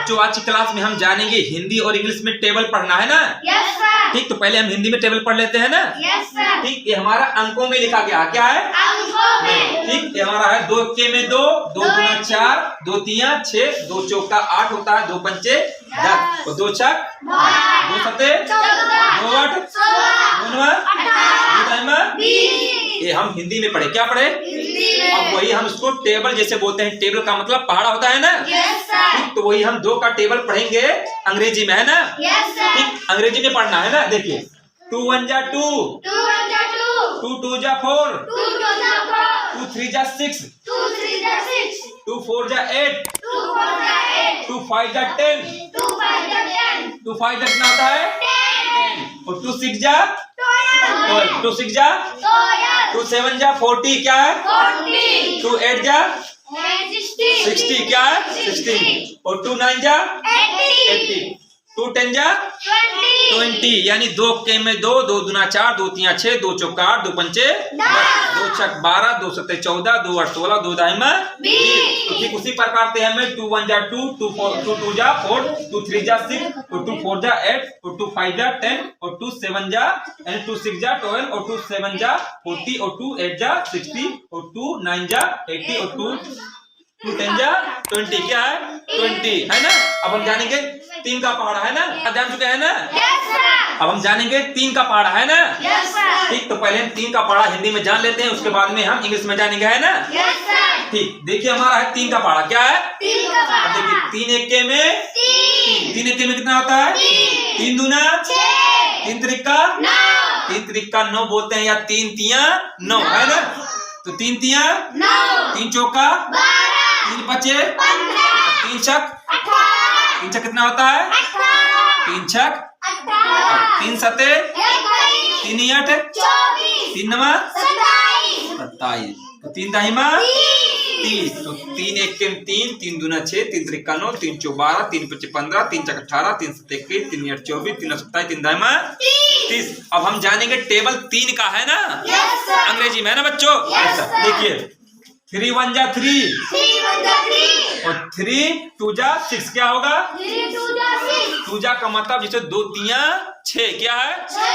बच्चों आज की क्लास में हम जानेंगे हिंदी और इंग्लिश में टेबल पढ़ना है ना। Yes sir. ठीक, तो पहले हम हिंदी में टेबल पढ़ लेते हैं ना। Yes sir. ठीक, ये हमारा अंकों में लिखा गया क्या है? अंकों में। ठीक, ये हमारा है 2 के में 2, 2 दूना 4, 2 तिया 6, 2 चौका 8 होता है, 2 पंचे 10 और 2 छक 2 सते 2 8 2 9 18 ये हम हिंदी में पढ़े। क्या पढ़े? अब वही हम इसको टेबल जैसे बोलते हैं। टेबल का मतलब पहाड़ा होता है ना। Yes sir. ठीक, तो वही हम 2 का टेबल पढ़ेंगे अंग्रेजी में, है ना। Yes sir. ठीक, अंग्रेजी में पढ़ना है ना। देखिए 2 1 जा 2, 2 1 जा 2, 2 2 जा 4, 2 2 जा 4, 2 3 जा 6, 2 3 जा 6, 2 4 जा 8, 2 4 जा 8, 2 5 जा 10, 2 5 जा 10, 2 5 जा कितना होता है? 10 और 2 6 जा 12, 2 6 जा 2 7 जा 40 क्या है? 40, 2 8 जा 60, 60 क्या है? 60 और 2 9 जा 80, 2 10 जा 20 यानी 2 के में 2, 2 दूना 4, 2 तिया 6, 2 चौका 8, 2 पंचे 10, 2 छक 12, 2 सत्ते 14, 2 8 16, 2 दाहिमा 20। तो ठीक उसी प्रकार से हमें 2 1 जा 2, 2 2 जा 4, 2 3 जा 6, 2 4 जा 8, 2 5 जा 10 और 2 7 जा यानी 2 6 जा 12 और 2 7 जा 40 और 2 8 जा 60 और 2 9 जा 80 और 2 10 जा 20 क्या है? 20 है ना। अब हम जानेंगे 3 का पहाड़ा है ना। जान चुके हैं ना। Yes sir. अब हम जानेंगे 3 का पहाड़ा है ना। Yes sir. ठीक, तो पहले हम 3 का पहाड़ा हिंदी में जान लेते हैं, उसके बाद में हम इंग्लिश में जानेंगे, है ना। Yes sir. ठीक, देखिए हमारा है 3 का पहाड़ा क्या है? 3 का अब पहाड़ा। देखिए 3 1 में 3, 3 1 में कितना होता है? 3 दूना 6, 3 त्रिका 9, 3 त्रिका 9 बोलते हैं या 3 तिया 9 है ना। तो 3 तिया 9, 3 चौका 12, 3 बचे 15, 3 छक 18, 3 छक कितना होता है? 18, 3 छक 18, 3 सते 21, 3 8 24, 3 9 27, 27 तो 3 दाहिमा 30 तो 3 1 के 3, 3 दूना 6, 3 त्रिका 9, 3 चौ 12, 3 पचे 15, 3 चक 18, 3 सत्ते 21, 3 8 24, 3 9 27, 3 दाहिमा 30। अब हम जानेंगे टेबल 3 का है ना। Yes sir. अंग्रेजी में है ना बच्चों। Yes, ऐसा sir. देखिए 3 1 जा 3 3 1 जा 3, और 3 2 जा 6 क्या होगा? 3 2 जा 6, 2 जा का मतलब जैसे 2 तिया 6 क्या है? 6,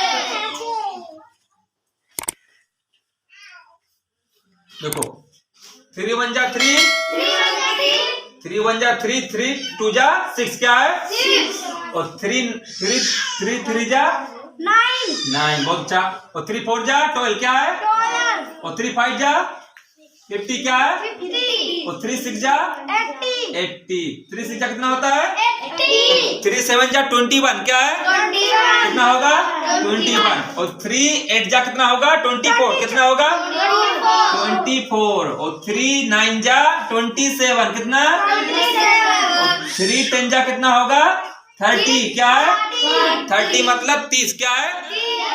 देखो 3 1 जा 3, 3 1 जा 3, 3 1 जा 3, 3 2 जा 6 क्या है? 6, और 3 जा 9, 9 बहुत अच्छा। और 3 4 जा 12 क्या है? 12, और 3 5 जा 50 क्या है? 50, और 3 6 जा 80, 80 3 6 जा कितना होता है? 80, 3 7 जा 21 क्या है? 21, कितना होगा? 21 और 3 8 जा कितना होगा? 24 कितना होगा? 24 और 3 9 जा 27 कितना? 27, 3 10 जा कितना होगा? 30 क्या है? 30 मतलब 30 क्या है?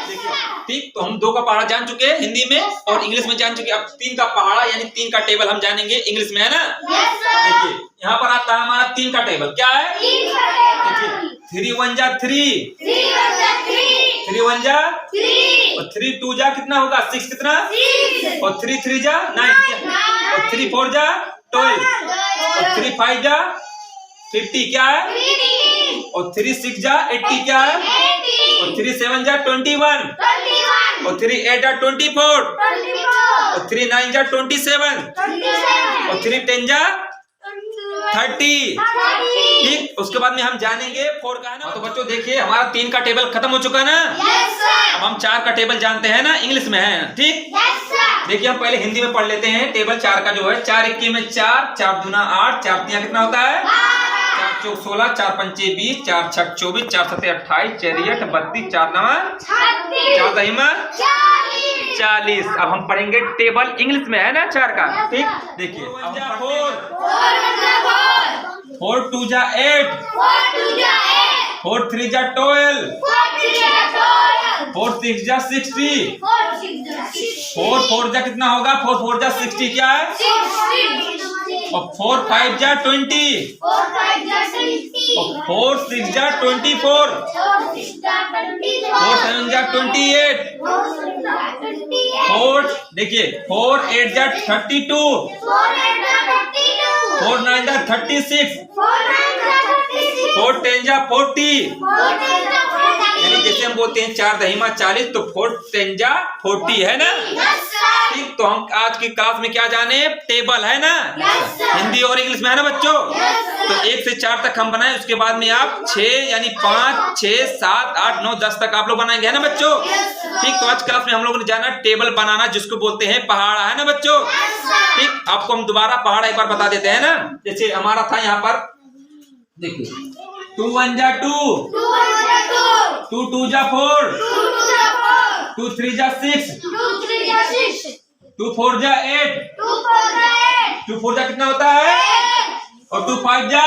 देखिए ठीक, तो हम 2 का पहाड़ा जान चुके हैं हिंदी में और इंग्लिश में जान चुके हैं। अब 3 का पहाड़ा यानी 3 का टेबल हम जानेंगे इंग्लिश में, है ना। Yes sir. देखिए यहाँ पर आता है हमारा 3 का टेबल क्या है? 3 का टेबल, 3 1 जा 3, 3 1 जा 3, 3 1 जा 3, और 3 2 जा कितना होगा? 6 कितना? 6, और 3 3 जा 9 और 3 4 जा 12 और 3 5 जा 50 क्या है? 3, और 3 6 जा 80 क्या है? 80, और 3 7 जा 21 21, और 3 8 जा 24 24, और 3 9 जा 27 27, और 3 10 जा 30। 30, ठीक, उसके बाद में हम जानेंगे 4 का, है ना। तो बच्चों देखिए हमारा 3 का टेबल खत्म हो चुका है ना। Yes sir. अब हम 4 का टेबल जानते हैं ना, इंग्लिश में है। ठीक, यस सर। देखिए हम पहले हिंदी में पढ़ लेते हैं। टेबल 4 का जो है 4 1 में 4, 4 दूना 8, 4 तिया कितना होता है? 4 चौक 16, 4 पंचे 20, 4 छक 24, 4 सत्ते 28, 4 8 32, 4 9 4 दहिमा 40। अब हम पढ़ेंगे टेबल इंग्लिश में, है ना 4 का। ठीक, देखिए अब 4 2 जा 8, 4 3 जा 12, 4 6 जा 60, 4 4 जा कितना होगा? 4 4 जा 60 क्या है? और 4 5 जा 20 और 4 6 जा 24, 4 7 जा 28, 4 देखिए 4 8 जा 32, 4 9 जा 36, 4 10 जा 40, यानी जैसे हम बोलते हैं 4 दहीमा 40, तो 4 10 जा 40 है ना। ठीक, तो हम आज की क्लास में क्या जाने, टेबल है ना, हिंदी और इंग्लिश में है ना बच्चों। तो 1 से 4 तक हम बनाए, उसके बाद में आप 6 यानी 5 6 7 8 9 10 तक आप लोग बनाएंगे, है ना बच्चों। ठीक, तो आज क्लास में हम लोगों ने जाना टेबल बनाना, जिसको बोलते हैं पहाड़ा, है ना बच्चों। ठीक, आपको हम दोबारा पहाड़ा एक बार बता देते हैं ना। जैसे हमारा था यहाँ पर, देखिए 2 1 जा 2, 2 2 जा 4, 2 3 जा 6, 2 4 जा 8, 2 4 जा कितना होता है, और 2 5 जा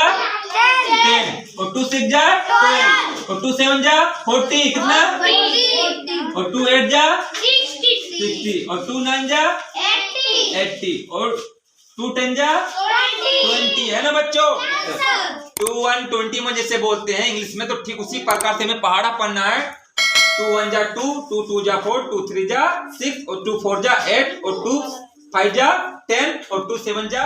10, और 2 6 जा 12, और 2 7 जा 40 कितना, और 2 8 जा 60, और 2 9 जा 80, और 2 10 जा 20, है ना बच्चों। 2 1 20 में जैसे बोलते हैं इंग्लिश में, तो ठीक उसी प्रकार से हमें पहाड़ा पढ़ना है। 2 1 जा 2, 2 2 जा 4, 2 3 जा 6, और 2 4 जा 8, और 2 5 जा 10, और 2 7 जा